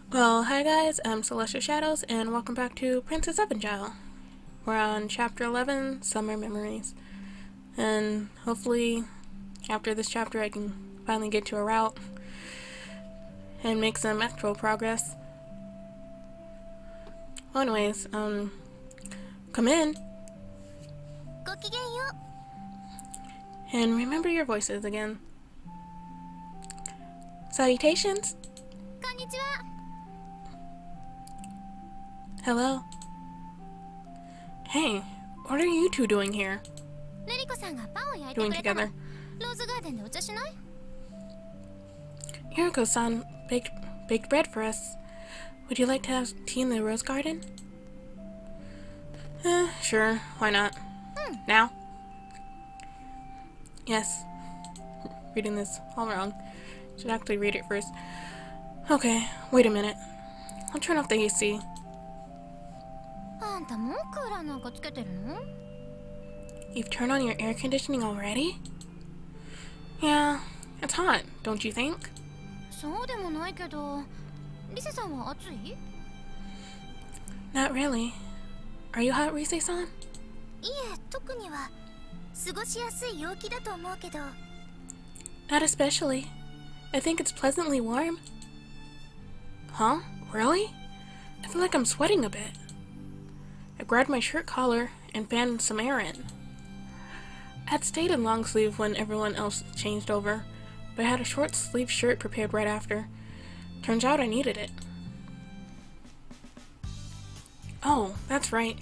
Well, hi guys, I'm Celestial Shadows, and welcome back to Princess Evangile. We're on Chapter 11, Summer Memories. And hopefully, after this chapter, I can finally get to a route and make some actual progress. Well, anyways, come in. And remember your voices again. Salutations. Hello. Hey, what are you two doing here? Doing together. Hiriko-san baked bread for us. Would you like to have tea in the rose garden? Sure, why not? Now? Yes. Reading this all wrong. Should actually read it first. Okay, wait a minute. I'll turn off the AC. You've turned on your air conditioning already? Yeah, it's hot, don't you think? Not really. Are you hot, Rise-san? Not especially. I think it's pleasantly warm. Huh? Really? I feel like I'm sweating a bit. I grabbed my shirt collar and fanned some air in. I had stayed in long sleeve when everyone else changed over, but I had a short sleeve shirt prepared right after. Turns out I needed it. Oh, that's right.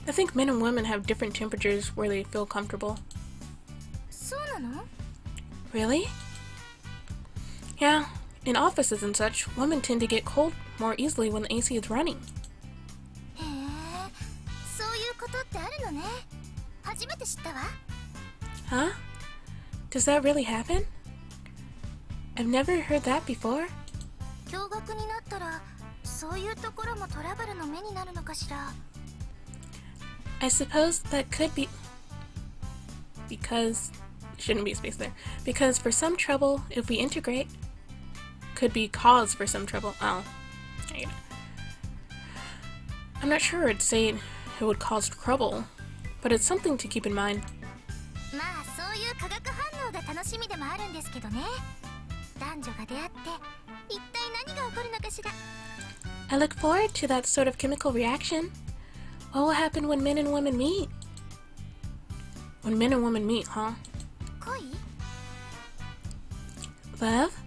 I think men and women have different temperatures where they feel comfortable. Really? Yeah, in offices and such, women tend to get cold more easily when the AC is running. Huh? Does that really happen? I've never heard that before. I suppose that could be because shouldn't be a space there. Because for some trouble, if we integrate, could be cause for some trouble. Oh, I'm not sure I'd say it would cause trouble, but it's something to keep in mind. I look forward to that sort of chemical reaction. What will happen when men and women meet? When men and women meet, huh? Love?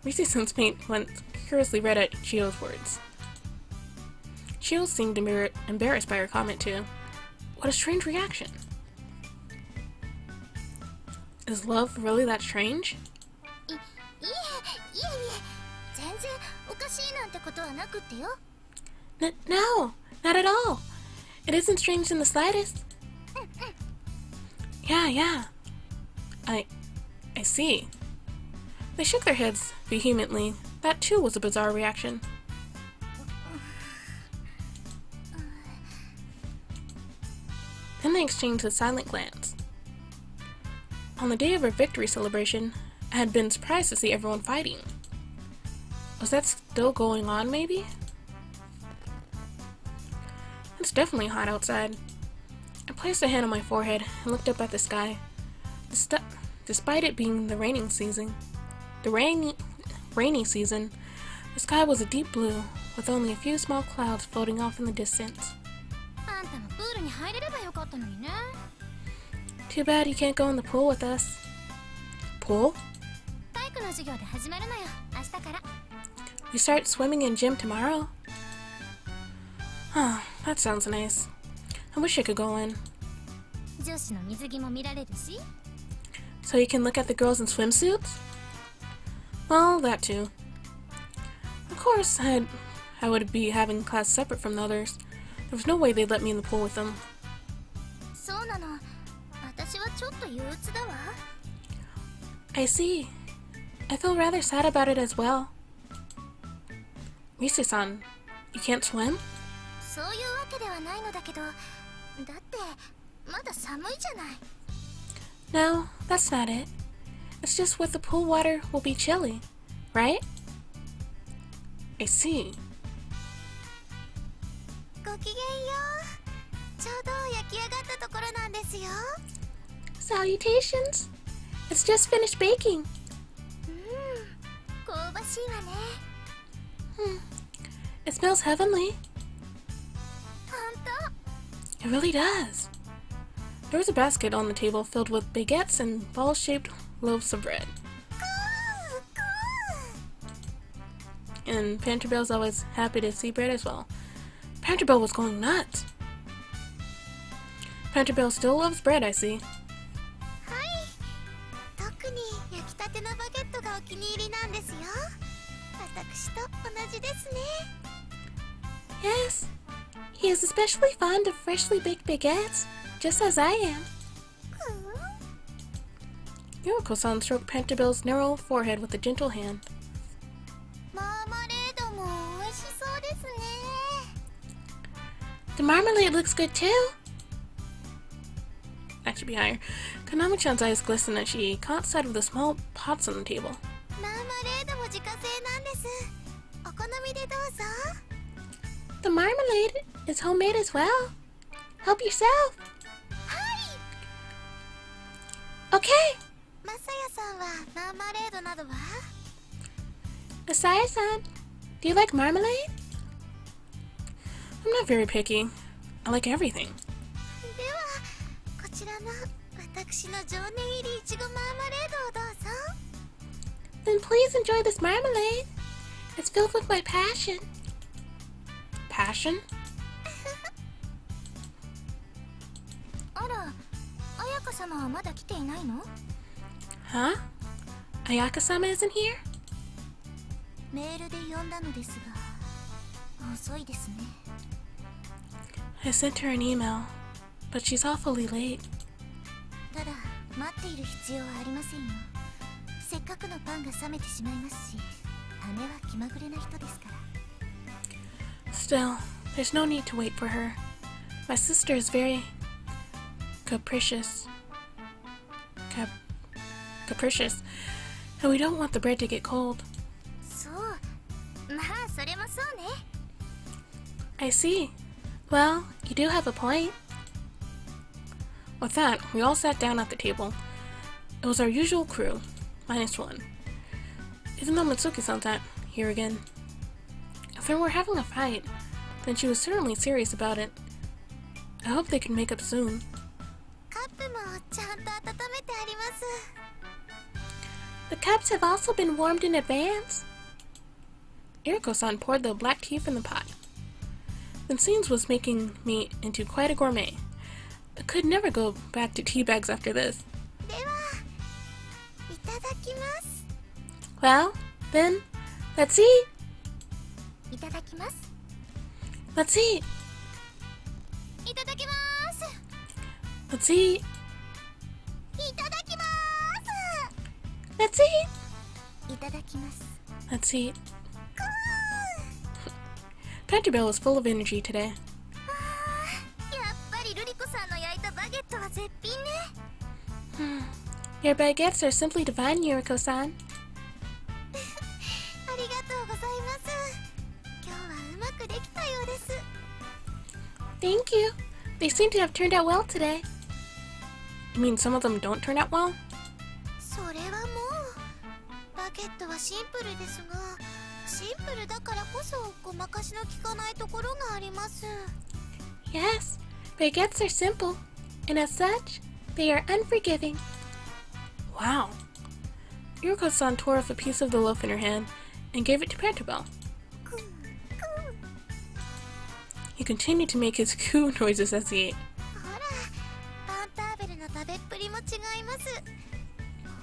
Rise-san's mate went curiously read at Chio's words. Chio seemed embarrassed by her comment too. What a strange reaction. Is love really that strange? No, not at all. It isn't strange in the slightest. Yeah. I see. They shook their heads vehemently. That too was a bizarre reaction. Then they exchanged a silent glance. On the day of our victory celebration, I had been surprised to see everyone fighting. Was that still going on, maybe? It's definitely hot outside. I placed a hand on my forehead and looked up at the sky. Despite it being the rainy season, the sky was a deep blue, with only a few small clouds floating off in the distance. Too bad you can't go in the pool with us. Pool? We start swimming in gym tomorrow? Oh, that sounds nice. I wish I could go in. So you can look at the girls in swimsuits? Well, that too. Of course, I would be having class separate from the others. There was no way they'd let me in the pool with them. I see. I feel rather sad about it as well. Rise-san, you can't swim? No, that's not it. It's just with the pool water will be chilly. right? I see. ごきげんよう。ちょうど焼き上がったところなんですよ。Salutations! It's just finished baking. 香ばしいわね。It smells heavenly. ほんと？ It really does. There was a basket on the table filled with baguettes and ball-shaped loaves of bread. And Panterbell's always happy to see bread as well. Panterbell was going nuts. Panterbell still loves bread, I see. はい。特に焼きたてのバゲットがお気に入りなんですよ。私と同じですね。Yes, he is especially fond of freshly baked baguettes, just as I am. Yuriko-san stroked Panterbell's narrow forehead with a gentle hand. マーマレードも美味しそうですね。The marmalade looks good too. That should be higher. Konami-chan's eyes glistened as she caught sight of the small pots on the table. マーマレードも自家製なんです。お好みでどうぞ。The marmalade is homemade as well. Help yourself. はい。Okay. マサヤさんはマーマレードなどは？ Asaya-san, do you like marmalade? I'm not very picky. I like everything. ではこちらの私の情念入りいちごマーマレードをどうぞ。 Then please enjoy this marmalade. It's filled with my passion. Passion? あら、彩香様はまだ来ていないの？ Huh? Ayaka-sama isn't here? メールで呼んだのですが、遅いですね。I sent her an email, but she's awfully late. ただ、待っている必要はありませんよ。せっかくのパンが冷めてしまいますし、姉は気まぐれな人ですから。Still, there's no need to wait for her. My sister is very capricious. Capricious. And we don't want the bread to get cold. そう、まあそれもそうね。I see. Well, you do have a point. With that, we all sat down at the table. It was our usual crew, minus one. Even though Mitsuki-san's not here again. If they were having a fight, then she was certainly serious about it. I hope they can make up soon. カップもちゃんと温めてあります。 The cups have also been warmed in advance. Yuriko-san poured the black tea from the pot. The scenes was making me into quite a gourmet. I could never go back to tea bags after this. では、いただきます。 Well, then, let's eat. いただきます。 Let's eat. いただきます。 Let's eat. いただきます。 Let's eat. いただきます。 Let's eat. Panterbell was full of energy today. やっぱりルリコさんの焼いたバゲットは絶品ね。Your baguettes are simply divine, Yuriko-san. ありがとうございます。今日はうまくできたようです。 Thank you. They seem to have turned out well today. You mean some of them don't turn out well? それはもうバゲットはシンプルですが、シンプルだからこそごまかしの効かないところがあります。 Yes, baguettes are simple, and as such, they are unforgiving. Wow. Yuriko-san tore off a piece of the loaf in her hand and gave it to Panterbell. He continued to make his coo noises as he ate. ほら、パンターベルの食べっぷりも違います。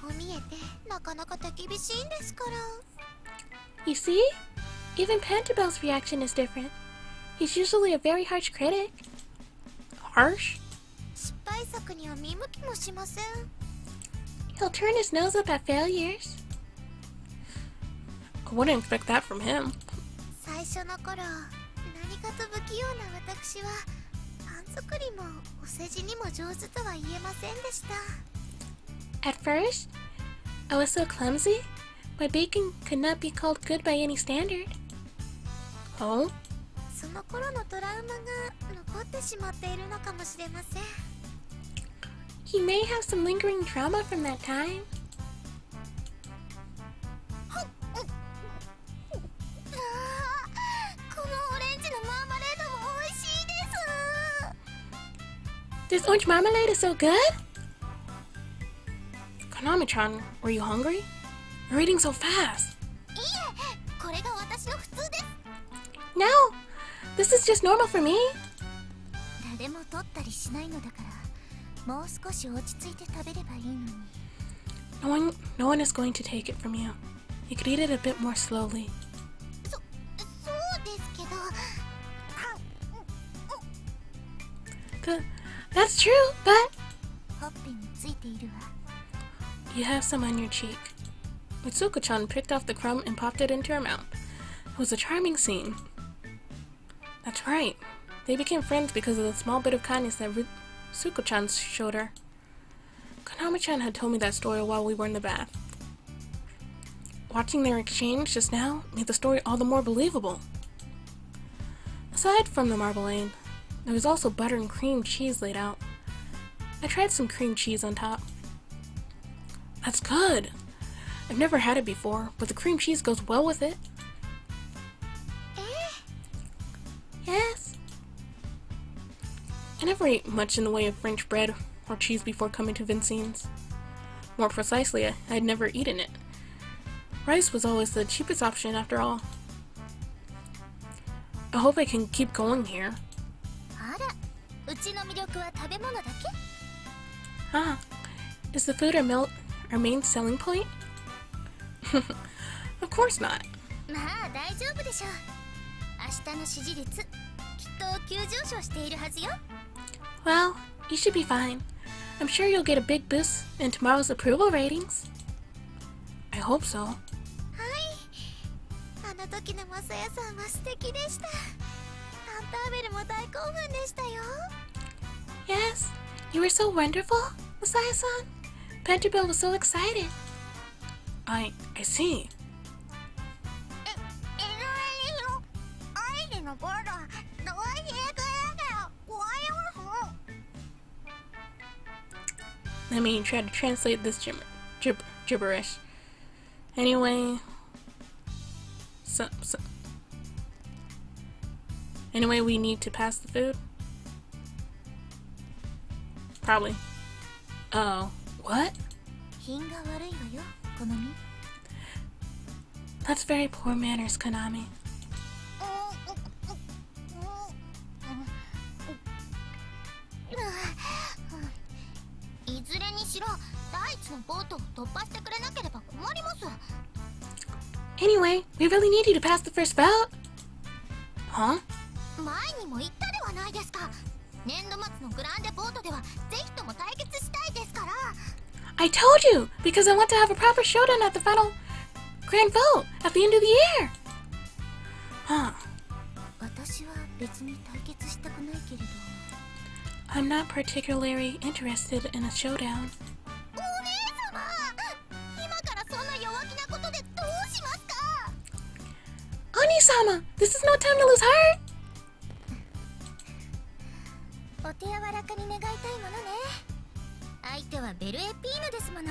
こう見えてなかなか手厳しいんですから。 You see? Even Panterbell's reaction is different. He's usually a very harsh critic. Harsh? 失敗作には見向きもしません。 He'll turn his nose up at failures. I wouldn't expect that from him. 最初の頃、何かと不器用な私はパン作りもお世辞にも上手とは言えませんでした。 At first, I was so clumsy, My baking could not be called good by any standard. Oh? その頃のトラウマが残ってしまっているのかもしれません。He may have some lingering trauma from that time. このオレンジのマーマレードも美味しいです。 This orange marmalade is so good? Konami-chan, were you hungry? You're eating so fast. いえ、これが私の普通です。 No! This is just normal for me. 誰も取ったりしないのだから、もう少し落ち着いて食べればいいのに。No one is going to take it from you. You could eat it a bit more slowly. そうですけど。That's true, but ほっぺについているわ。 you have some on your cheek. Mitsuko-chan picked off the crumb and popped it into her mouth. It was a charming scene. That's right. They became friends because of the small bit of kindness that Mitsuko-chan showed her. Konami-chan had told me that story while we were in the bath. Watching their exchange just now made the story all the more believable. Aside from the marmalade, there was also butter and cream cheese laid out. I tried some cream cheese on top. That's good! I've never had it before, but the cream cheese goes well with it. Yes. I never ate much in the way of French bread or cheese before coming to Vincine's. More precisely, I had never eaten it. Rice was always the cheapest option after all. I hope I can keep going here. あら、うちの魅力は食べ物だけ? Ah, is the food our main selling point? Of course not. まあ大丈夫でしょう。明日の支持率、きっと急上昇しているはずよ。Well, you should be fine. I'm sure you'll get a big boost in tomorrow's approval ratings. I hope so. はい。あの時のマサヤさんは素敵でした。タンターベルも大興奮でしたよ。Yes, you were so wonderful, Masaya-san. Pentabelle was so excited. I see. 愛のボードはどういう映画だよ。怖いわ。Let me try to translate this gibberish. Anyway, anyway, we need to pass the food. Probably. Oh, what? 品が悪いわよ、好み。That's very poor manners, Konami. いずれにしろ、第一のボートを突破してくれなければ困ります。Anyway, we really need you to pass the first bout. Huh? 前にも言ったではないですか。年度末のグランデボートではぜひとも対決したいですから。I told you! Because I want to have a proper showdown at the final grand vote at the end of the year! Huh. 私は別に対決したくないけれど。I'm not particularly interested in a showdown. お姉様！今からそんな弱気なことでどうしますか？ Oni-sama! This is no time to lose heart! お手柔らかに願いたいものね。相手はベルエピーヌですもの。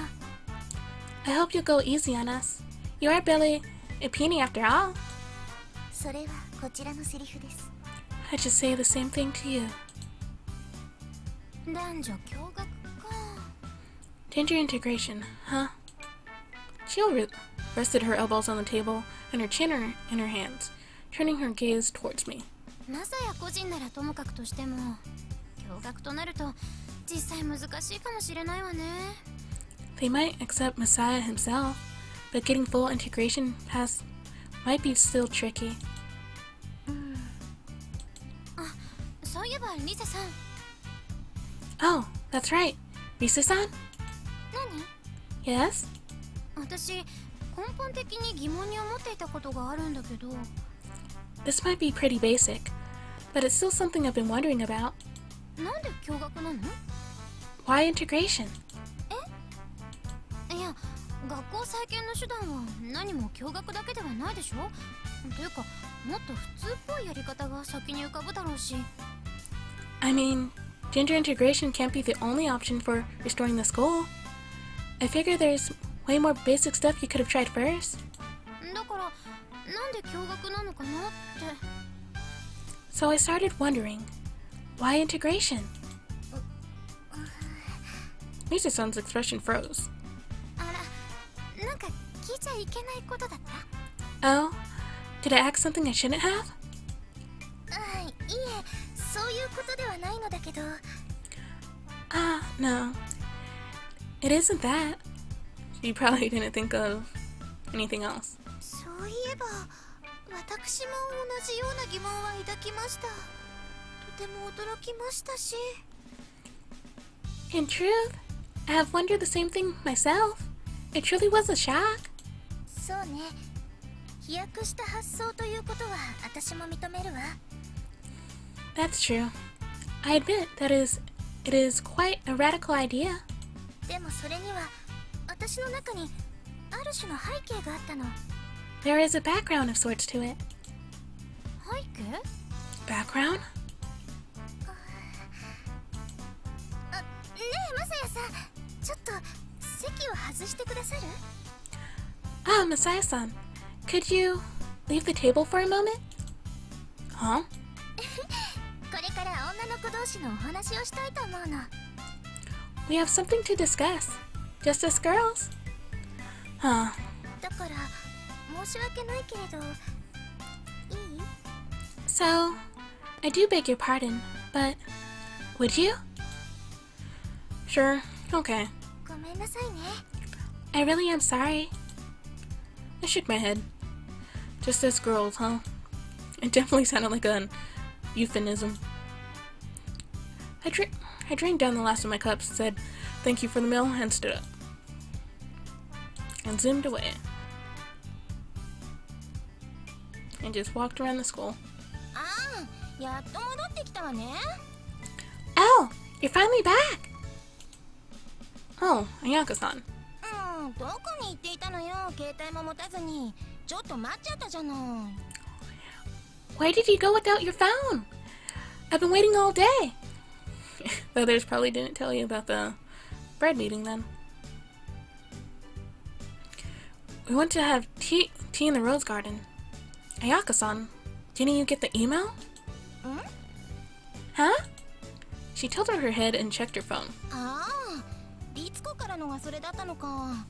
I hope you'll go easy on us. You are Billy Epini after all. それはこちらのセリフです。I just say the same thing to you. 男女共学か。Gender integration, huh? She rested her elbows on the table and her chin in her hands, turning her gaze towards me. マサヤ個人ならともかくとしても、共学となると実際難しいかもしれないわね。They might accept Messiah himself, but getting full integration past might be still tricky. あ、そういえばリセさん。Oh, that's right. Risa-san? 何？ Yes? 私、根本的に疑問に思っていたことがあるんだけど。This might be pretty basic, but it's still something I've been wondering about. なんで共学なの？ Why integration? いや、学校再建の手段は何も共学だけではないでしょ。というかもっと普通っぽいやり方が先に浮かぶだろうし。I mean, gender integration can't be the only option for restoring the school. I figure there's way more basic stuff you could have tried first. だからなんで共学なのかなって。So I started wondering, why integration? Misa-san's expression froze. あら、なんか聞いちゃいけないことだった？ Oh, did I ask something I shouldn't have? いえ、そういうことではないのだけど。No. It isn't that. You probably didn't think of anything else. そういえば、私も同じような疑問は抱きました。とても驚きましたし。In truth, I have wondered the same thing myself. It truly was a shock. そうね。飛躍した発想ということは私も認めるわ。That's true. I admit that it is quite a radical idea. でもそれには私の中にある種の背景があったの。There is a background of sorts to it. 背景？ Background? ねえ、マサヤさん、ちょっと席を外してくださる？ Masaya-san, could you leave the table for a moment? Huh? これから女の子同士のお話をしたいと思うの。We have something to discuss. Just as girls. Huh. だから申し訳ないけれど、いい？ So, I do beg your pardon, but would you? Sure. Okay. ごめんなさいね。I really am sorry. I shook my head. Just as girls, huh? It definitely sounded like an euphemism. I drank down the last of my cups, said thank you for the meal, and stood up. And zoomed away. And just walked around the school. やっと戻ってきたわね。Oh, you're finally back! Oh, Ayaka-san. どこに行っていたのよ、携帯も持たずに。ちょっと待っちゃったじゃない。Why did you go without your phone? I've been waiting all day. The others probably didn't tell you about the bread meeting then. We went to have tea in the rose garden. Ayaka-san, didn't you get the email? Huh? She tilted her head and checked her phone. リツコからのがそれだったのか。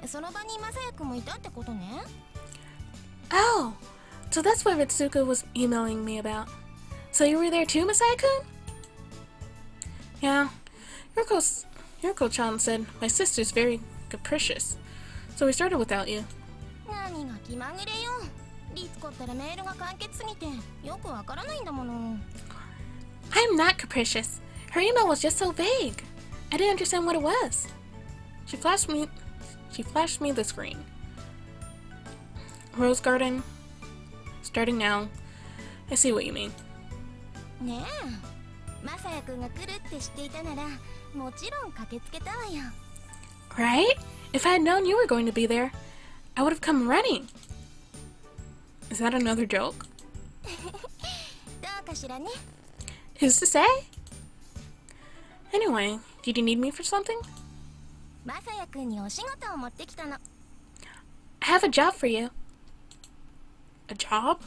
その場にマサヤくんもいたってことね。Oh, so that's what Ritsuko was emailing me about. So you were there too, Masaya-kun? Yeah, Yuriko-chan said my sister's very capricious, so we started without you. 何が気まぐれよ。リツコったらメールが簡潔すぎてよくわからないんだもの。I'm not capricious. Her email was just so vague. I didn't understand what it was. She flashed me the screen. Rose garden. Starting now. I see what you mean. ねえ、マサヤくんが来るって知っていたなら、もちろん駆けつけたわよ。Right? If I had known you were going to be there, I would have come running. Is that another joke? どうかしらね。Who's to say? Anyway, did you need me for something? マサヤくんにお仕事を持ってきたの。I have a job for you. A job?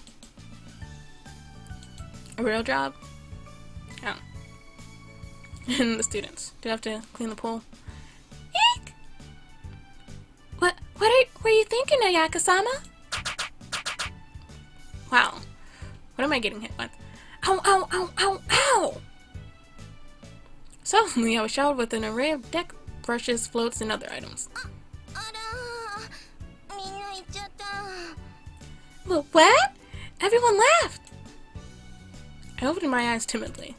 A real job? Oh. And the students. Do I have to clean the pool? Eek! What were you thinking, Ayaka-sama? Wow. What am I getting hit with? Ow, ow, ow, ow, ow! Suddenly, I was showered with an array of deck brushes, floats, and other items. あら、みんな行っちゃった。What? Everyone left! I opened my eyes timidly.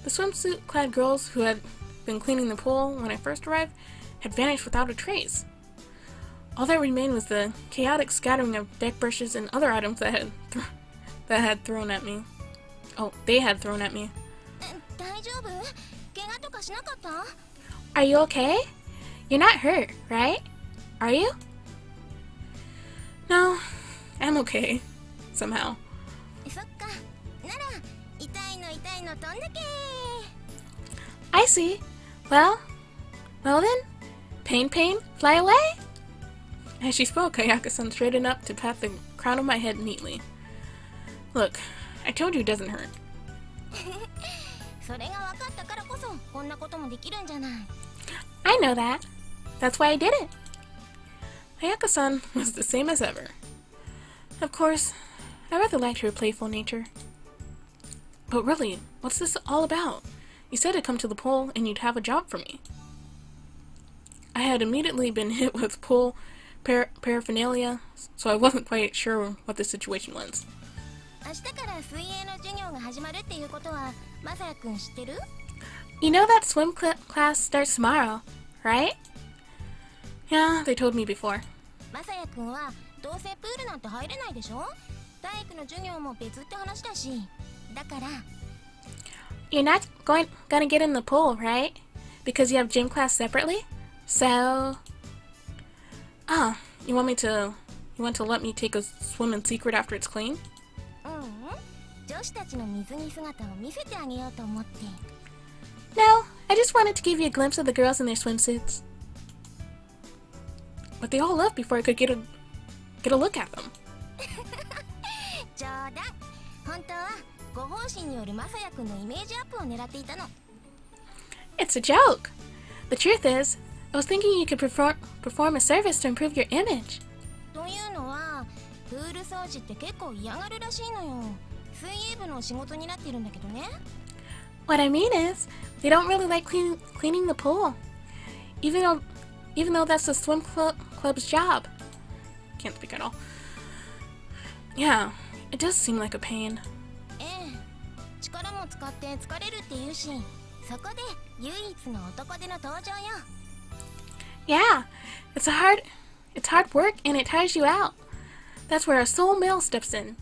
The swimsuit-clad girls who had been cleaning the pool when I first arrived had vanished without a trace. All that remained was the chaotic scattering of deck brushes and other items that had thrown at me. Oh, they had thrown at me. 大丈夫？怪我とかしなかった？ Are you okay? You're not hurt, right? Are you? I'm okay. Somehow. そっか。なら、痛いの痛いの飛んでけ。 I see. Well then, pain, fly away? As she spoke, Kayaka-san straightened up to pat the crown of my head neatly. Look, I told you it doesn't hurt. それが分かったからこそこんなこともできるんじゃない。 I know that. That's why I did it. Kayaka-san was the same as ever. Of course, I rather liked her playful nature. But really, what's this all about? You said to come to the pool and you'd have a job for me. I had immediately been hit with pool paraphernalia, so I wasn't quite sure what the situation was. 明日から水泳の授業が始まるっていうことはマサヤくん知ってる？ You know that swim class starts tomorrow, right? Yeah, they told me before. マサヤくんはどうせプールなんて入れないでしょ？体育の授業も別って話だし。だから You're not gonna get in the pool, right? Because you have gym class separately? So... Oh, you want to let me take a swim in secret after it's clean? 女子たちの水着姿を見せてあげようと思って。 No, I just wanted to give you a glimpse of the girls in their swimsuits. But they all left before I could get a look at them. 冗談。本当はご奉仕によるマサヤくんのイメージアップを狙っていたの。 It's a joke. The truth is, I was thinking you could perform a service to improve your image. というのは、プール掃除って結構嫌がるらしいのよ。水泳部の仕事になってるんだけどね。 What I mean is, they don't really like cleaning the pool. Even though that's the swim club's job. Can't speak at all. Yeah, it does seem like a pain. ええ、力も使って疲れるって言うし、そこで唯一の男手の登場よ。 Yeah, it's hard work and it tires you out. That's where a soul male steps in.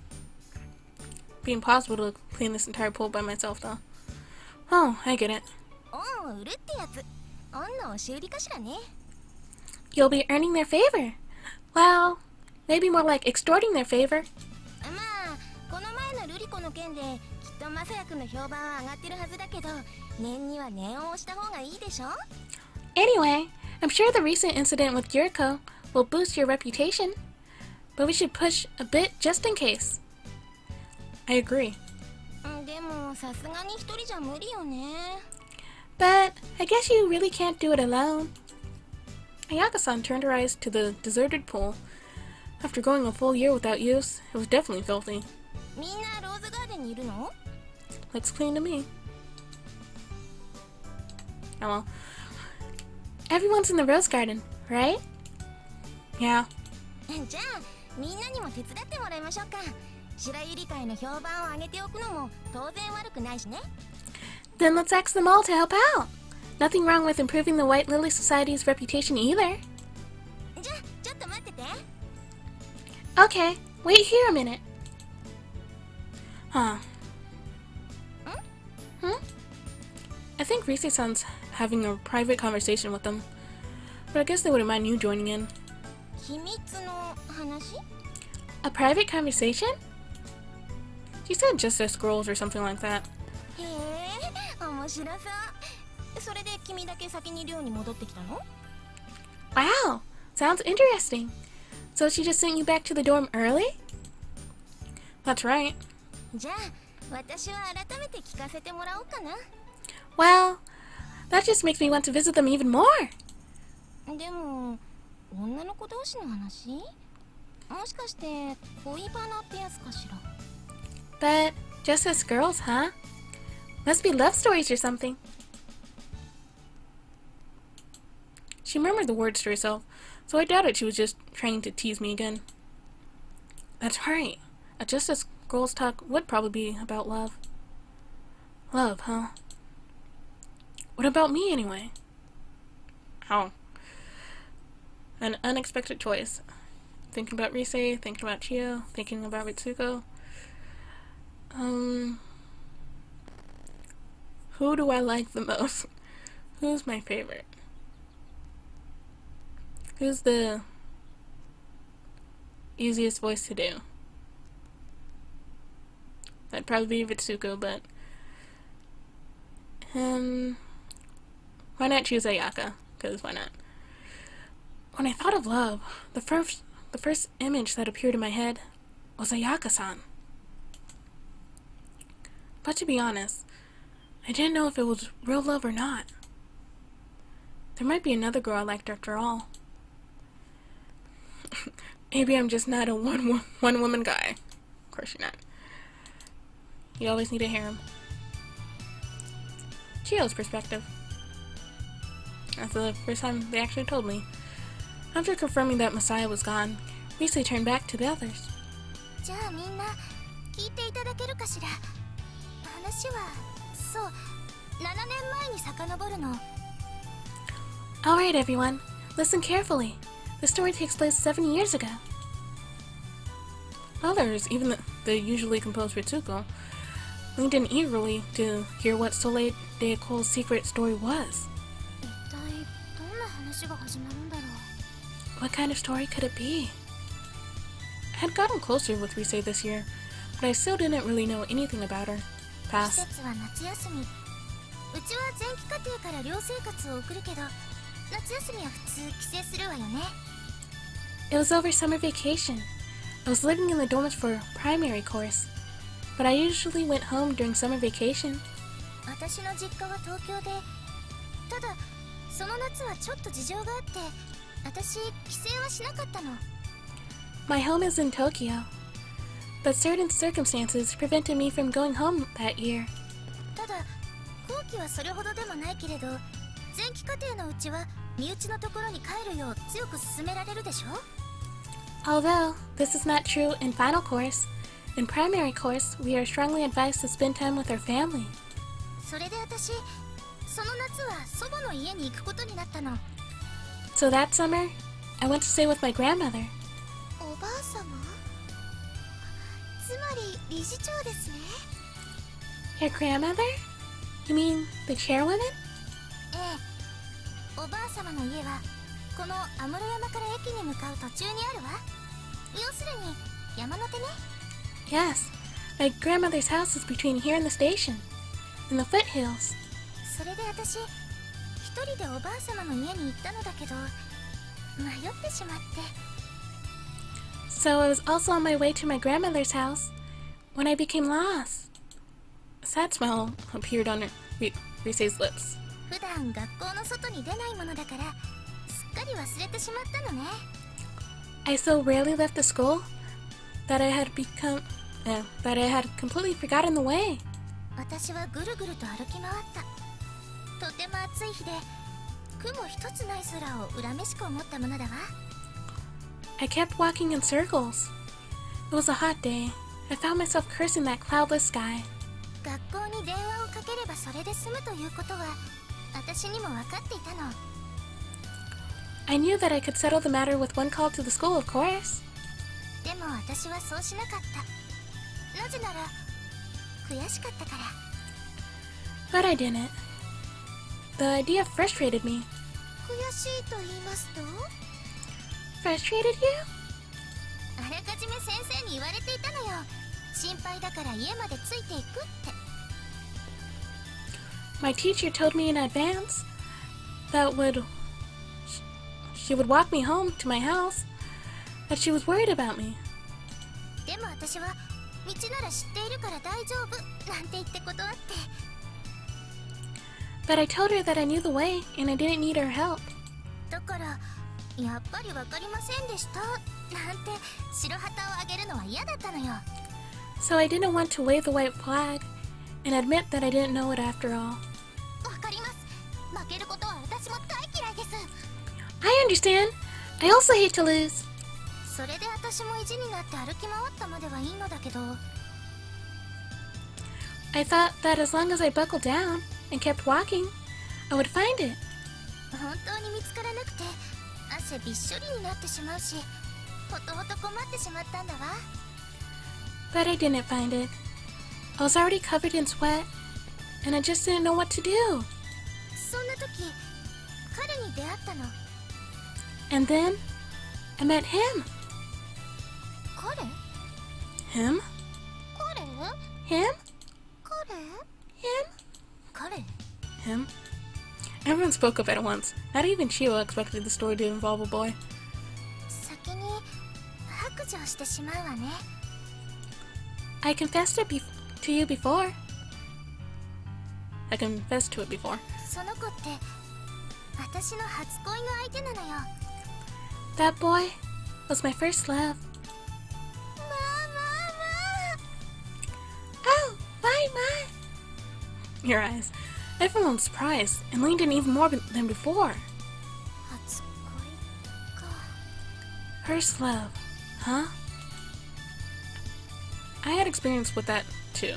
Be impossible to clean this entire pool by myself, though. Oh, I get it. 恩を売るってやつ。恩の押し売りかしらね。 You'll be earning their favor. Well, maybe more like extorting their favor. まあ、この前のルリコの件できっとマサヤくんの評判は上がってるはずだけど、念には念を押した方がいいでしょ？ Anyway, I'm sure the recent incident with Yuriko will boost your reputation. But we should push a bit just in case. I agree. でもさすがに一人じゃ無理よね。 But I guess you really can't do it alone. Ayaka-san turned her eyes to the deserted pool. After going a full year without use, it was definitely filthy. みんなローズガーデンにいるの？ Looks clean to me. Oh well. Everyone's in the rose garden, right? Yeah. じゃあみんなにも手伝ってもらいましょうか。白百合会の評判を上げておくのも当然悪くないしね。 Then let's ask them all to help out. Nothing wrong with improving the White Lily Society's reputation either. じゃあちょっと待ってて。 Okay, wait here a minute. Huh. I think Rise-san's having a private conversation with them. But I guess they wouldn't mind you joining in. 秘密の話？ A private conversation? She said just us girls or something like that. へえ、面白そう。それで君だけ先に寮に戻ってきたの？ Wow, sounds interesting. So she just sent you back to the dorm early? That's right. じゃあ私は改めて聞かせてもらおうかな。 Well, that just makes me want to visit them even more. でも女の子同士の話？もしかして恋バナってやつかしら？ But just us girls, huh? Must be love stories or something. She murmured the words to herself, so I doubted she was just trying to tease me again. That's right. A just us girls talk would probably be about love. Love, huh? What about me, anyway? Oh. An unexpected choice. Thinking about Rise, thinking about Chio, thinking about Ritsuko. Who do I like the most? Who's my favorite? Who's the easiest voice to do? That'd probably be Vitsuko, but why not choose Ayaka? Because why not? When I thought of love, the first image that appeared in my head was Ayaka-san. But to be honest, I didn't know if it was real love or not. There might be another girl I liked after all. Maybe I'm just not a one-woman guy. Of course you're not. You always need a harem. Chio's perspective. That's the first time they actually told me. After confirming that Messiah was gone, Rise turned back to the others. じゃあみんな聞いていただけるかしら。話はそう7年前に遡るの。Alright everyone, listen carefully. The story takes place 7 years ago. Others, even the usually composed Ritsuko, leaned in eagerly to hear what Soleil de Ecole's secret story was. 一体どんな話が始まるんだろう。 What kind of story could it be? I had gotten closer with Rise this year, but I still didn't really know anything about her. 季 Past. 節は夏休み。うちは前期課程から寮生活を送るけど、夏休みは普通帰省するわよね。 It was over summer vacation. I was living in the dorms for primary course, but I usually went home during summer vacation. 私の実家は東京で、ただその夏はちょっと事情があって、私帰省はしなかったの。 My home is in Tokyo, but certain circumstances prevented me from going home that year. ただ後期はそれほどでもないけれど、前期課程のうちは身内のところに帰るよう強く勧められるでしょ。 Although this is not true in final course, in primary course we are strongly advised to spend time with our family. それで私その夏は祖母の家に行くことになったの。 So that summer, I went to stay with my grandmother. おばあさま？つまり理事長ですね。 Your grandmother? You mean the chairwoman? ええ、おばあさまの家はこの安室山から駅に向かう途中にあるわ。要するに山の手ね。 Yes, my grandmother's house is between here and the station, in the foothills. それで私一人でおばあさまの家に行ったのだけど迷ってしまって。 So I was also on my way to my grandmother's house when I became lost. A sad smile appeared on Rise's lips. 普段学校の外に出ないものだからすっかり忘れてしまったのね。 I so rarely left the school that I had completely forgotten the way. 私はぐるぐると歩き回った。とても暑い日で雲一つない空を恨めしく思ったものだわ。 I kept walking in circles. It was a hot day. I found myself cursing that cloudless sky. 学校に電話をかければそれで済むということは私にも分かっていたの。 I knew that I could settle the matter with one call to the school, of course. でも私はそうしなかった。なぜなら悔しかったから。 But I didn't. The idea frustrated me. 悔しいと言いますと？ Frustrated you? あらかじめ先生に言われていたのよ。心配だから家までついていくって。 My teacher told me in advance that she would walk me home to my house, that she was worried about me. でも私は道なら知っているから大丈夫なんて言って断って。 But I told her that I knew the way and I didn't need her help. だからやっぱり分かりませんでしたなんて白旗をあげるのは嫌だったのよ。 So I didn't want to wave the white flag and admit that I didn't know it after all. 分かります。負けることは私も大嫌いです。 I understand. I also hate to lose. それで私も意地になって歩き回ったまではいいのだけど。 I thought that as long as I buckled down and kept walking, I would find it. 本当に見つからなくて汗びっしょりになってしまうし、ほとほと困ってしまったんだわ。 But I didn't find it. I was already covered in sweat, and I just didn't know what to do. そんな時彼に出会ったの。 And then, I met him. 彼？ Him? 彼？ Him? 彼 Him? 彼 Him? Everyone spoke up at once. Not even Chio expected the story to involve a boy. 先に白状してしまうわね。 I confessed it to you before. I confessed to it before. その子って私の初恋の相手なのよ。 That boy was my first love. まあまあまあ。 Oh, my. Your eyes. Everyone was surprised and leaned in even more than before. 初恋か。 First love, huh? I had experience with that too,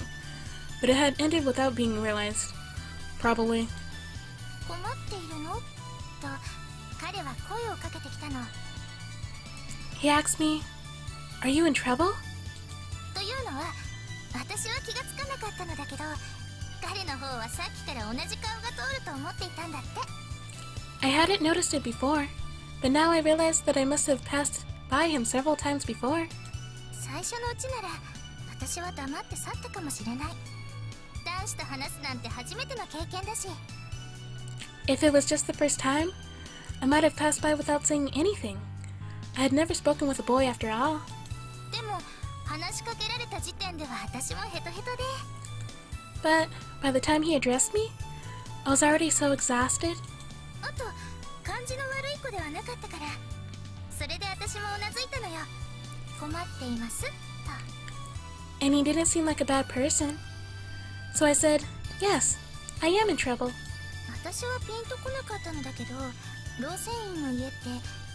but it had ended without being realized. Probably. 困っているのと彼は声をかけてきたの。 He asked me, "Are you in trouble?" というのは私は気がつかなかったのだけど、彼の方はさっきから同じ顔が通ると思っていたんだって。 I hadn't noticed it before, but now I realized that I must have passed by him several times before. 最初のうちなら私は黙って去ったかもしれない。男子と話すなんて初めての経験だし。 If it was just the first time, I might have passed by without saying anything. I had never spoken with a boy after all. でも話しかけられた時点では私もヘトヘトで。 But by the time he addressed me, I was already so exhausted. あと感じの悪い子ではなかったから、それで私もうなずいたのよ。困っていますと。 And he didn't seem like a bad person. So I said, "Yes, I am in trouble." 私はピンとこなかったのだけど、老船員の家って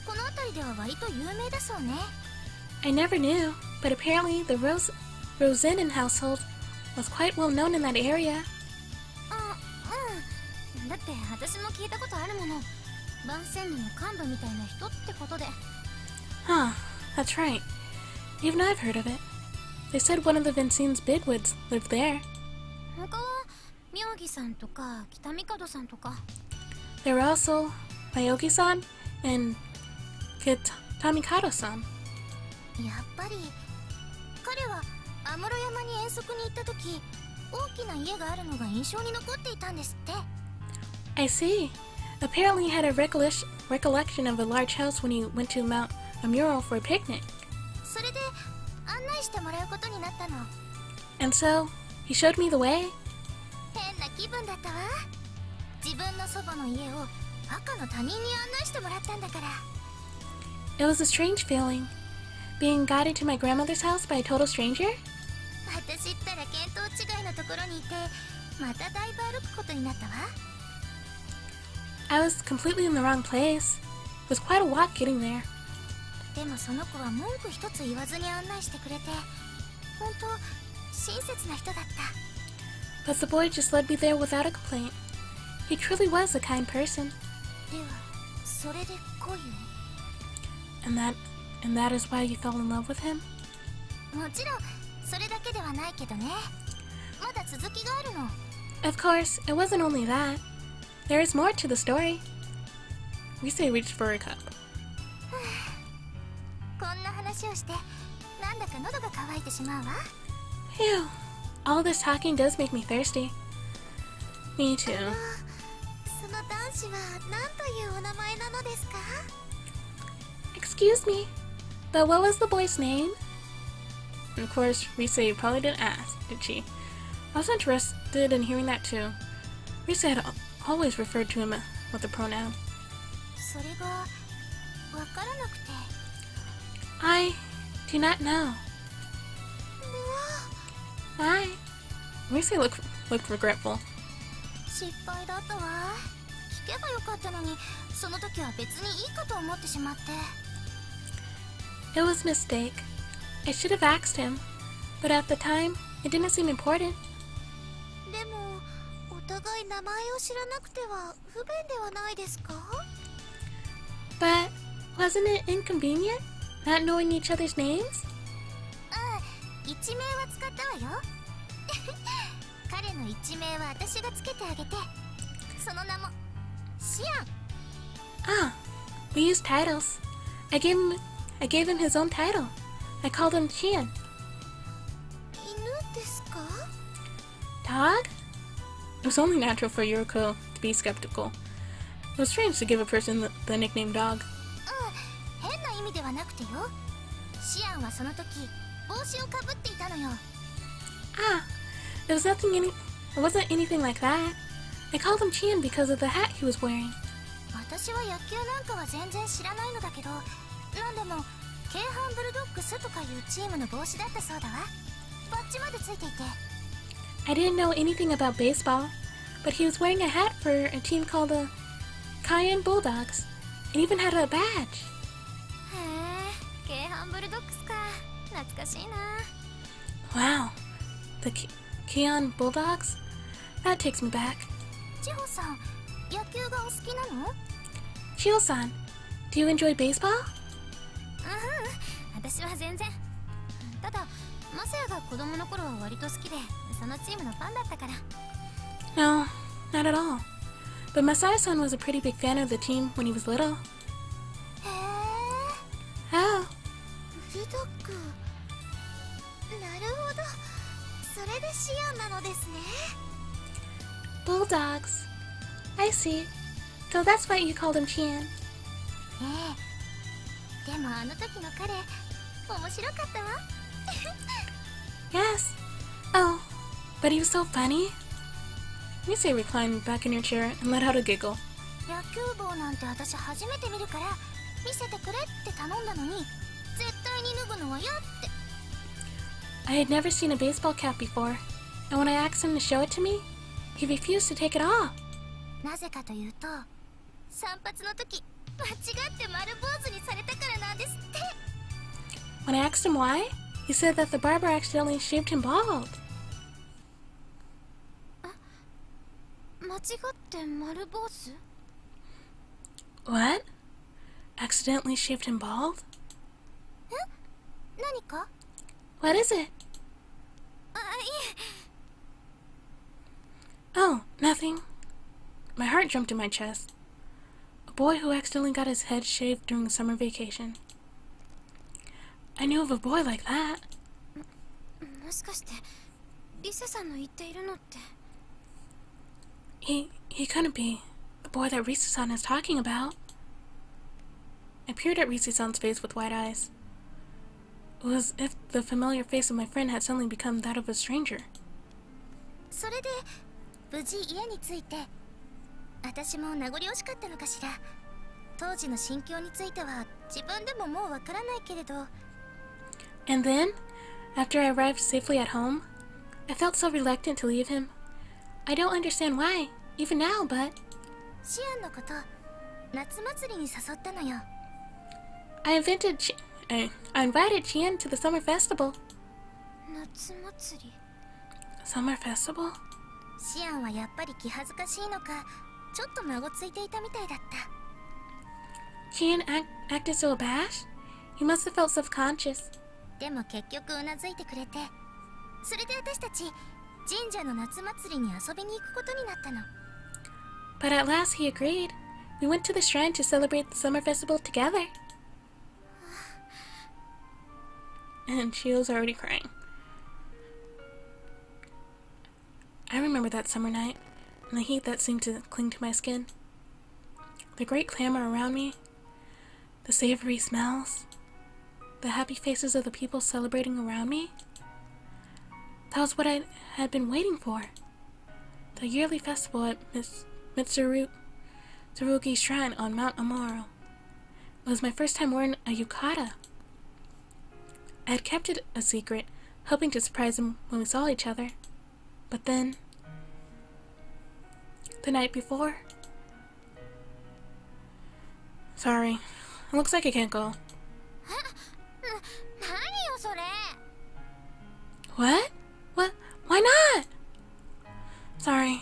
この辺りでは割と有名だそうね。 I never knew, but apparently the Rosinen household was quite well known in that area. うん。だって私も聞いたことあるもの。万仙人の幹部みたいな人ってことで。 Huh, that's right. Even I've heard of it. They said one of the Vincennes bigwigs lived there. 他は妙義さんとか北帝さんとか。 There were also Mayogi-san and Tamikado-san. やっぱり彼は安室山に遠足に行った時、大きな家があるのが印象に残っていたんですって。 I see. Apparently he had a recollection of a large house when he went to Mount Amuro for a picnic. それで案内してもらうことになったの。 And so, he showed me the way. 変な気分だったわ。自分のそばの家を赤の他人に案内してもらったんだから。 It was a strange feeling, being guided to my grandmother's house by a total stranger. 私ったら見当違いのところにいて、まただいぶ歩くことになったわ。 I was completely in the wrong place. It was quite a walk getting there. でもその子は文句一つ言わずに案内してくれて、本当親切な人だった。 But the boy just led me there without a complaint. He truly was a kind person. ではそれで恋を。 And that is why you fell in love with him? もちろんそれだけではないけどね。まだ続きがあるの。 Of course, it wasn't only that. There is more to the story. Rise reached for a cup. こんな話をしてなんだか喉が渇いてしまうわ。 Phew. All this talking does make me thirsty. Me too. その男子は何というお名前なのですか？ Excuse me, but what was the boy's name? And of course, Rise probably didn't ask, did she? I was interested in hearing that too. Rise had always referred to him with a pronoun. それがわからなくて。 I do not know. I. Rise looked regretful. 失敗だったわ。聞けばよかったのに、その時は別にいいかと思ってしまって。 It was a mistake. I should have asked him, but at the time, it didn't seem important. でもお互い名前を知らなくては不便ではないですか？ But wasn't it inconvenient, not knowing each other's names? 一名は使ったわよ。彼の一名は私がつけてあげて、その名もシアン。 Ah, we used titles. I gave him his own title. I called him Chian. 犬ですか？ Dog? It was only natural for Yuriko to be skeptical. It was strange to give a person the nickname Dog. 変な意味ではなくてよ。シアンはその時帽子をかぶっていたのよ。Ah, it wasn't anything like that. I called him Chian because of the hat he was wearing. 私は野球なんかは全然知らないのだけど、なんでも京阪ブルドッグスとかいうチームの帽子だったそうだわ。バッジまでついていて。I didn't know anything about baseball, but he was wearing a hat for a team called the Cayenne Bulldogs. It even had a badge. へえ、京阪ブルドッグスか。懐かしいな。Wow, the Cayenne Bulldogs? That takes me back. 千穂さん、野球がお好きなのChio-san, do you enjoy baseball? 私は全然。ただ、マサヤが子供の頃は割と好きで、そのチームのファンだったから。No, not at all. But Masaya-san was a pretty big fan of the team when he was little. へえ。Oh, ブルドッグ。なるほど。それでシアンなのですね。Bulldogs. I see. So that's why you called him Chian. でもあの時の彼、面白かったわ。Yes. Oh, but he was so funny. Misei reclined back in her chair and let out a giggle. 野球帽なんて私初めて見るから見せてくれって頼んだのに、絶対に脱ぐのは嫌って。I had never seen a baseball cap before, and when I asked him to show it to me, he refused to take it off. なぜかというと、散髪の時間違って丸坊主にされたからなんですって。When I asked him why, he said that the barber accidentally shaved him bald. 間違って丸坊主？ What? Accidentally shaved him bald? 何か？ What is it? いえ。 Oh, nothing. My heart jumped in my chest. A boy who accidentally got his head shaved during the summer vacation. I knew of a boy like that. もしかしてリセさんの言っているのって。He couldn't be the boy that Risa-san is talking about. I peered at Risa-san's face with wide eyes. It was as if the familiar face of my friend had suddenly become that of a stranger. それで無事家に着いて、私も名残惜しかったのかしら。当時の心境については自分でももうわからないけれど。And then, after I arrived safely at home, I felt so reluctant to leave him. I don't understand why, even now, but シアンのこと、夏祭りに誘ったのよ。I invited Chian to the summer festival. 夏祭り。Summer festival? シアンはやっぱり気恥ずかしいのか、ちょっと孫ついていたみたいだった。Chian acted so abashed? He must have felt self-conscious. でも結局うなずいてくれて、それで私たち神社の夏祭りに遊びに行くことになったの。But at last he agreed. We went to the shrine to celebrate the summer festival together. And Chio's already crying. I remember that summer night, and the heat that seemed to cling to my skin. The great clamor around me, the savory smells, the happy faces of the people celebrating around me. That was what I had been waiting for. The yearly festival at Mitsurugi Shrine on Mount Amaro. It was my first time wearing a yukata. I had kept it a secret, hoping to surprise him when we saw each other. But then, the night before... Sorry, it looks like I can't go. 何よそれ。 What? What? Why not? Sorry.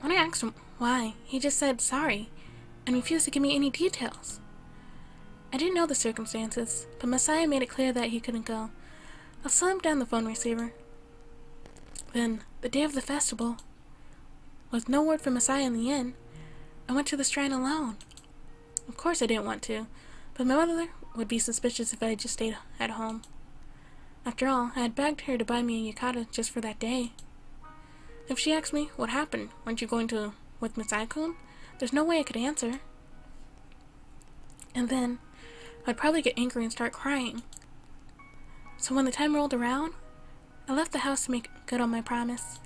When I asked him why, he just said sorry and refused to give me any details. I didn't know the circumstances, but Messiah made it clear that he couldn't go. I slammed down the phone receiver. Then, the day of the festival, with no word from Messiah in the inn, I went to the shrine alone. Of course I didn't want to, but my mother would be suspicious if I just stayed at home. After all, I had begged her to buy me a yukata just for that day. If she asked me, what happened? Weren't you going to with Miss Aikun? There's no way I could answer. And then, I'd probably get angry and start crying. So when the time rolled around, I left the house to make good on my promise.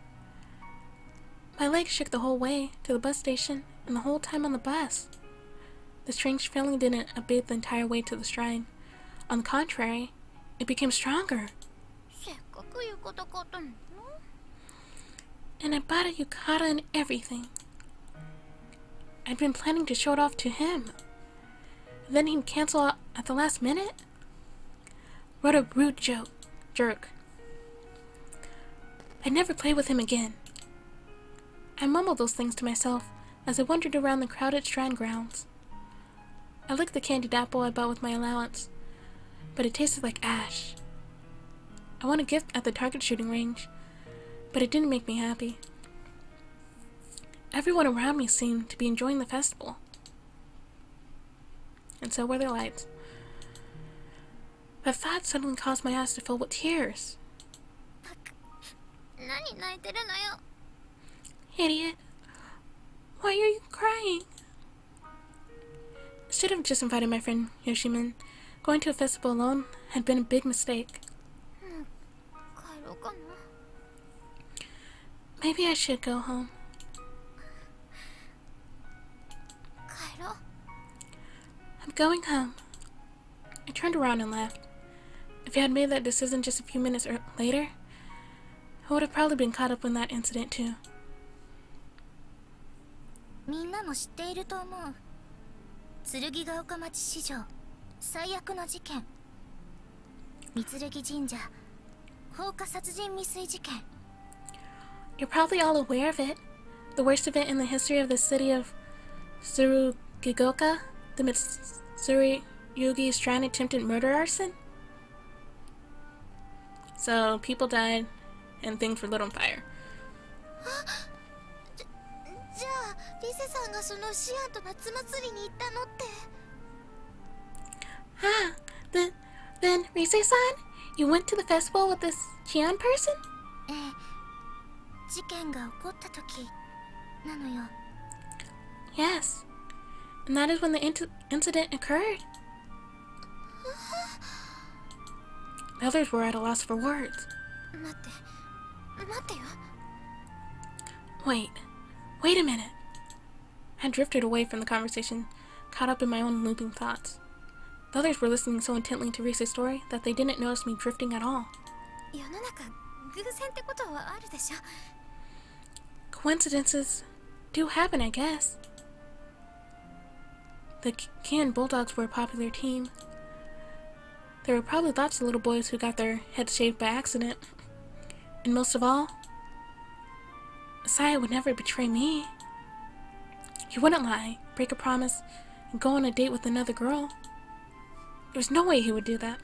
My legs shook the whole way to the bus station and the whole time on the bus. The strange feeling didn't abate the entire way to the shrine. On the contrary, it became stronger. And I bought a yukata and everything. I'd been planning to show it off to him. Then he'd cancel out at the last minute? What a rude jerk. I'd never play with him again. I mumbled those things to myself as I wandered around the crowded shrine grounds. I licked the candied apple I bought with my allowance, but it tasted like ash. I won a gift at the target shooting range, but it didn't make me happy. Everyone around me seemed to be enjoying the festival, and so were their lights. That thought suddenly caused my eyes to fill with tears. Idiot. Why are you crying? I should have just invited my friend Yoshimin. Going to a festival alone had been a big mistake. Maybe I should go home. I'm going home. I turned around and laughed. If I had made that decision just a few minutes later, I would have probably been caught up in that incident too. みんなも知っていると思う。剣ヶ丘町史上最悪の事件。三剣神社放火殺人未遂事件。You're probably all aware of it. The worst event in the history of the city of Tsurugigoka, the Mitsuri-Yugi Shrine attempted murder arson. So people died and things were lit on fire. じゃあリセさんがそのシアンと夏祭りに行ったのって。Then Rise-san, you went to the festival with this Chian person? ええ、事件が起こった時なのよ。Yes, and that is when the incident occurred. The others were at a loss for words. 待ってよ。Wait a minute. I drifted away from the conversation, caught up in my own looping thoughts. The others were listening so intently to Rise's story that they didn't notice me drifting at all. 世の中偶然ってことはあるでしょ。Coincidences do happen, I guess. The Kian Bulldogs were a popular team. There were probably lots of little boys who got their heads shaved by accident. And most of all, Asaya would never betray me. He wouldn't lie, break a promise, and go on a date with another girl. There's no way he would do that.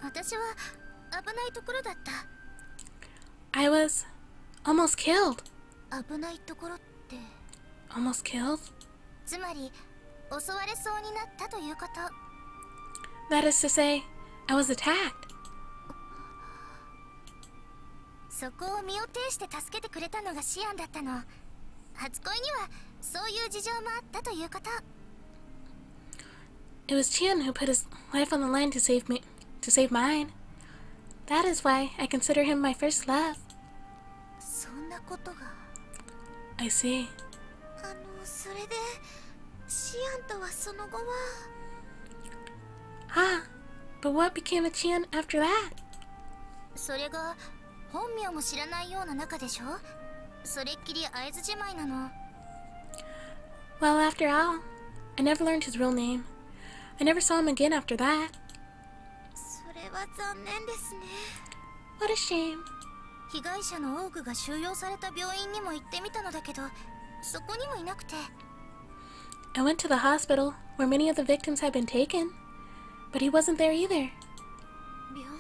私は危ないところだった。I was almost killed. 危ないところって。Almost killed? つまり襲われそうになったということ。That is to say, I was attacked. そこを身を挺して助けてくれたのがシアンだったの。初恋にはそういう事情もあったということ。It was Chian who put his life on the line to save mine. That is why I consider him my first love. そんなことが。I see. それでシアンとはその後は。But what became of Chian after that? それが本名も知らないような仲でしょ。それっきり会えずじまいなの。Well, after all, I never learned his real name. I never saw him again after that. それは残念ですね。What a shame. 被害者の多くが収容された病院にも行ってみたのだけど、そこにもいなくて。I went to the hospital where many of the victims had been taken, but he wasn't there either. 病院？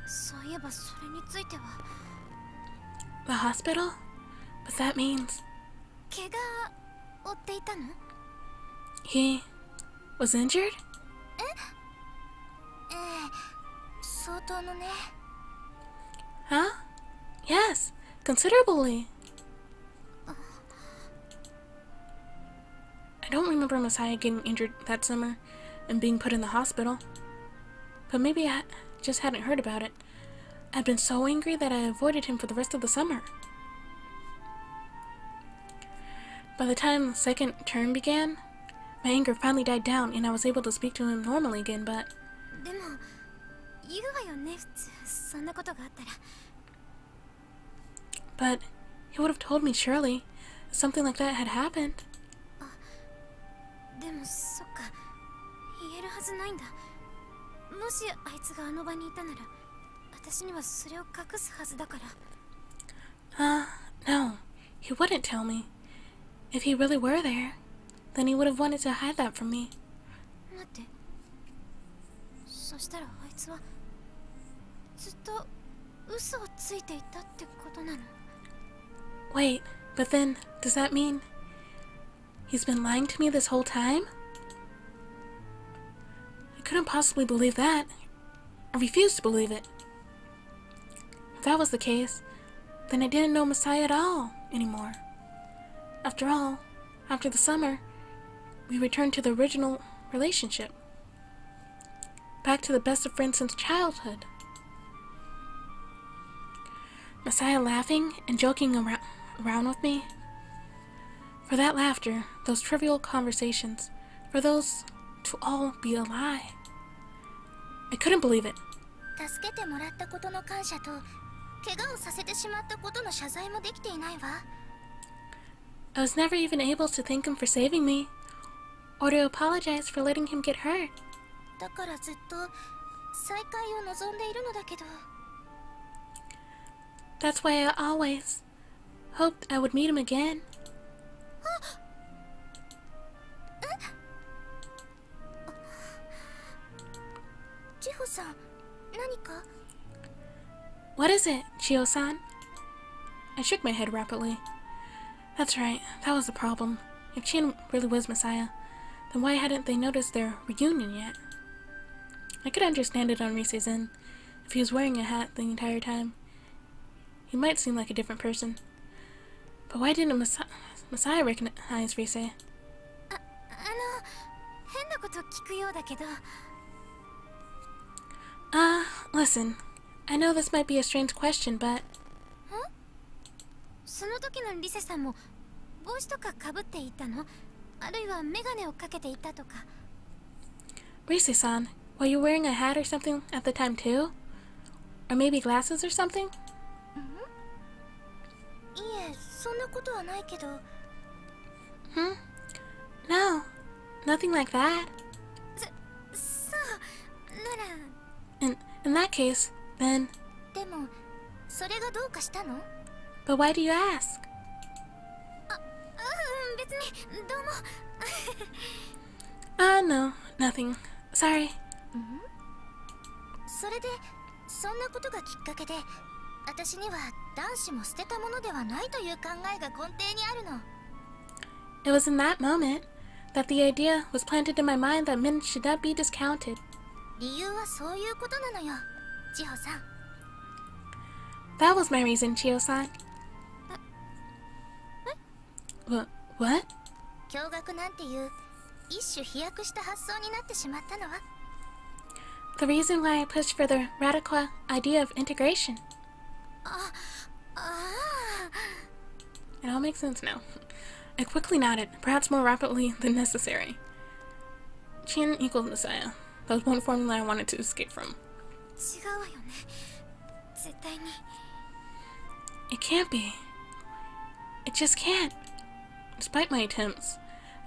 そういえばそれについては。The hospital? But that means... 怪我を負っていたの？ He was injured? ええ、そ相当のね。 Huh? Yes, considerably. I don't remember Messiah getting injured that summer and being put in the hospital. But maybe I just hadn't heard about it. I'd been so angry that I avoided him for the rest of the summer. By the time the second term began, my anger finally died down and I was able to speak to him normally again, but... でも言うわよね、普通そんなことがあったら。 But he would have told me, surely, if something like that had happened. でもそっか、言えるはずないんだ。もしあいつがあの場にいたなら、私にはそれを隠すはずだから。No, he wouldn't tell me. If he really were there, then he would have wanted to hide that from me. 待って、そしたらあいつはずっと嘘をついていたってことなの？ Wait, but then, does that mean he's been lying to me this whole time? I couldn't possibly believe that. I refused to believe it. If that was the case, then I didn't know Messiah at all anymore. After all, after the summer, we returned to the original relationship. Back to the best of friends since childhood. Messiah laughing and joking around with me. For that laughter, those trivial conversations, for those to all be a lie. I couldn't believe it. 助けてもらったことの感謝と、怪我をさせてしまったことの謝罪もできていないわ。 I was never even able to thank him for saving me, or to apologize for letting him get hurt. だからずっと再会を望んでいるのだけど。 That's why I always hoped I would meet him again. 千穂さん、何か？ What is it, Chio-san? I shook my head rapidly. That's right, that was the problem. If Chin really was Messiah, then why hadn't they noticed their reunion yet? I could understand it on Rise's end. If he was wearing a hat the entire time, he might seem like a different person. But why didn't Messiah recognize Rise? 変なこと聞くようだけど。 Listen. I know this might be a strange question, but... その時のリセさんも帽子とかかぶっていたの？あるいはメガネをかけていたとか。 Rise-san, were you wearing a hat or something at the time too? Or maybe glasses or something? いえ、そんなことはないけど。 No, nothing like that. そうなら。 In that case, then... でも、それがどうかしたの？ But why do you ask? 別に、どうも。No, nothing. Sorry. それで、そんなことがきっかけで、私には男子も捨てたものではないという考えが根底にあるの。 It was in that moment that the idea was planted in my mind that men should not be discounted. 理由はそういうことなのよ、千穂さん。 That was my reason, Chio-san. What? 驚愕なんていう一種飛躍した発想になってしまったのは。 The reason why I pushed for the radical idea of integration. It all makes sense now. I quickly nodded, perhaps more rapidly than necessary. Chin equals Messiah. That was one formula I wanted to escape from. 違うわよね、絶対に。 It can't be. It just can't. Despite my attempts,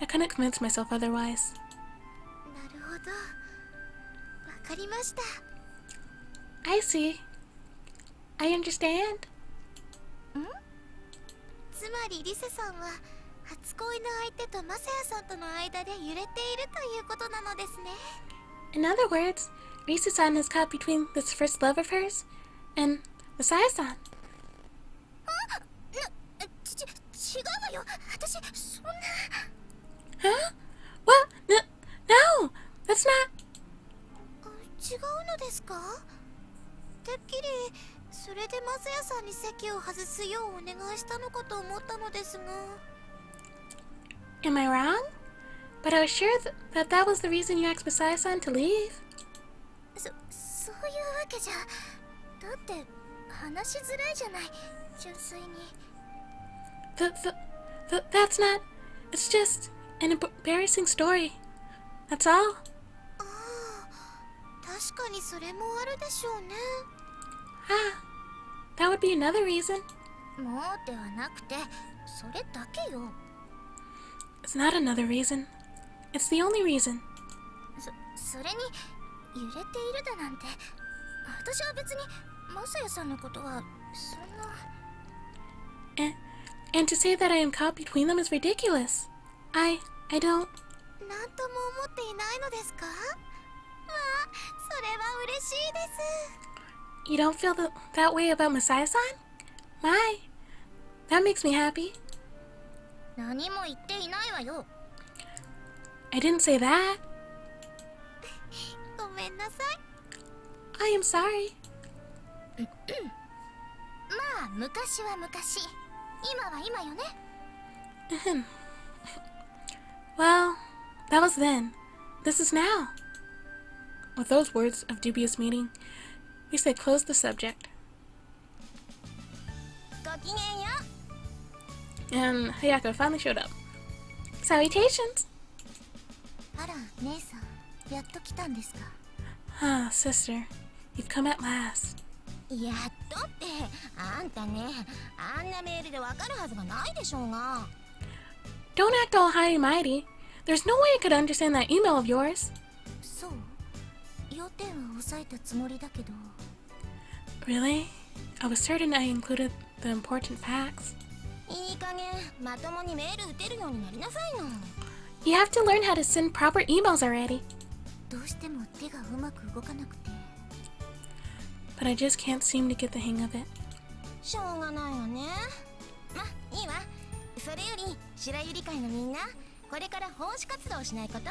I couldn't convince myself otherwise. なるほど。わかりました。 I see. I understand. つまりリセさんは初恋の相手とマサヤさんとの間で揺れているということなのですね。 In other words, Risa-san is caught between this first love of hers and Messiah-san. 違うわよ。私そんな。 Huh? What? No! That's not... 違うのですか？てっきりそれでマサヤさんに席を外すようお願いしたのかと思ったのですが。 Am I wrong? But I was sure that that was the reason you asked Masaya-san to leave. そういうわけじゃ。だって話しづらいじゃない、純粋に。That's not... It's just an embarrassing story. That's all. ああ、確かにそれもあるでしょうね。Ah, that would be another reason. もうではなくて、それだけよ。It's not another reason. It's the only reason. それに揺れているだなんて、私は別にマサヤさんのことはそんな。And to say that I am caught between them is ridiculous. I don't... なんとも思っていないのですか？まあ、それは嬉しいです。 You don't feel that way about Masaya-san? My, that makes me happy. 何も言っていないわよ。I didn't say that. ごめんなさい。 I am sorry. まあ、昔は昔、今は今よね。Ahem. Well, that was then. This is now. With those words of dubious meaning, we say close the subject. ごきげんよう。 And Hayako finally showed up. Salutations! あら、姉さん、やっと来たんですか。 Ah, sister, you've come at last. やっとって、あんたね、あんなメールでわかるはずがないでしょうが。 Don't act all high-mighty. There's no way I could understand that email of yours. そう、要点は抑えたつもりだけど。 Really? I was certain I included the important facts. いい加減、まともにメール打てるようになりなさいの。 You have to learn how to send proper emails already. どうしても手がうまく動かなくて。 But I just can't seem to get the hang of it. しょうがないわね。ま、いいわ。それより白百合会のみんな、これから奉仕活動をしないこと？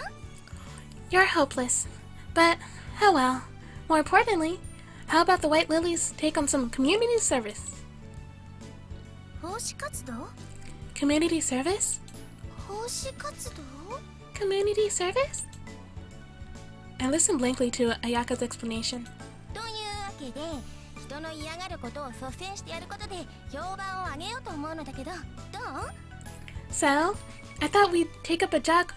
You're hopeless. But, oh well. More importantly, how about the White Lilies take on some community service? 奉仕活動？ Community service? 奉仕活動？ Community service? I listened blankly to Ayaka's explanation. というわけで、人の嫌がることを率先してやることで評判を上げようと思うのだけど、どう？ So, I thought we'd take up a job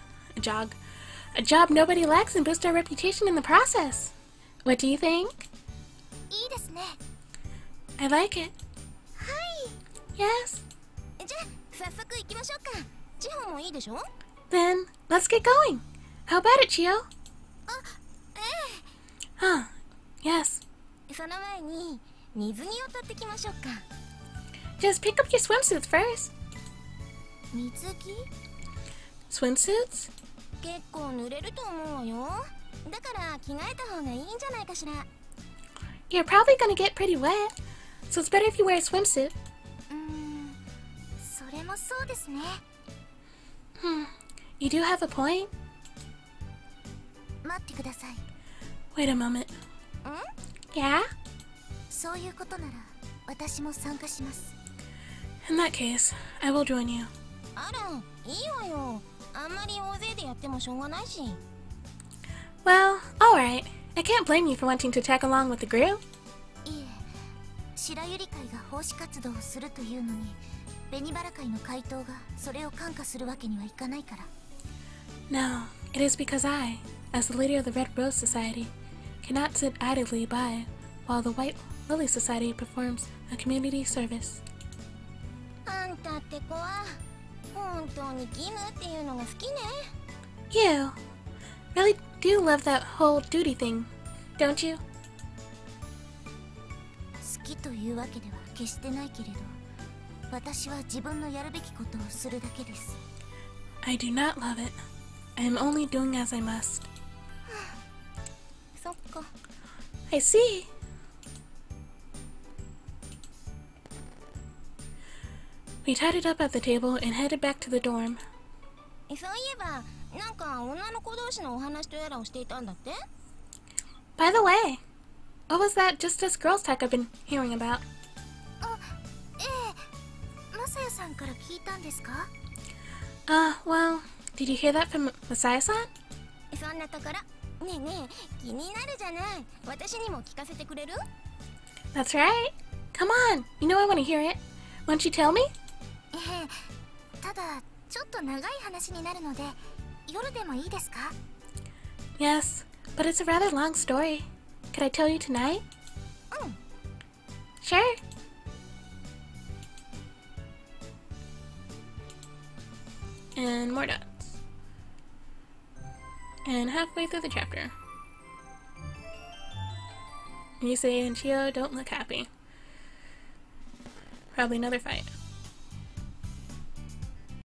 nobody likes and boost our reputation in the process. What do you think? いいですね。 I like it. はい。 Yes. じゃあ、早速行きましょうか。地方もいいでしょ？ Then, let's get going. How about it, Chio? あ、ええ。 Huh. Yes. その前に水着を取ってきましょうか。 Just pick up your swimsuits first. 水着？ Swimsuits? 結構濡れると思うわよ。だから着替えた方がいいんじゃないかしら。 You're probably gonna get pretty wet, so it's better if you wear a swimsuit. それもそうですね。 You do have a point? 待ってください。 Wait a moment. ん？ Yeah? そういうことなら私も参加します。 In that case, I will join you. あら、いいわよ。あんまり大勢でやってもしょうがないし。 Well, alright. I can't blame you for wanting to tag along with the group. いえ、白百合会が奉仕活動をするというのに、紅バラ会の会頭がそれを感化するわけにはいかないから。 No, it is because I, as the leader of the Red Rose Society, cannot sit idly by while the White Lily Society performs a community service. あんたって子は本当に義務っていうのが好きね。 You really do love that whole duty thing, don't you? 好きというわけでは決してないけれど、私は自分のやるべきことをするだけです。 I do not love it. I am only doing as I must. そっか。 I see. We tied it up at the table and headed back to the dorm. そういえば、なんか女の子同士のお話とやらをしていたんだって？ By the way, What was that just us girls talk I've been hearing about? あ、ええ、マサヤさんから聞いたんですか？ Well, did you hear that from Masaya-san? そんなところ。ねえねえ、気になるじゃない。私にも聞かせてくれる？ That's right. Come on, you know I want to hear it. Won't you tell me? ええ、ただちょっと長い話になるので、夜でもいいですか？ Yes, but it's a rather long story. Could I tell you tonight? うん。 Sure. And more dots. And halfway through the chapter, Yusei and Chio don't look happy. Probably another fight.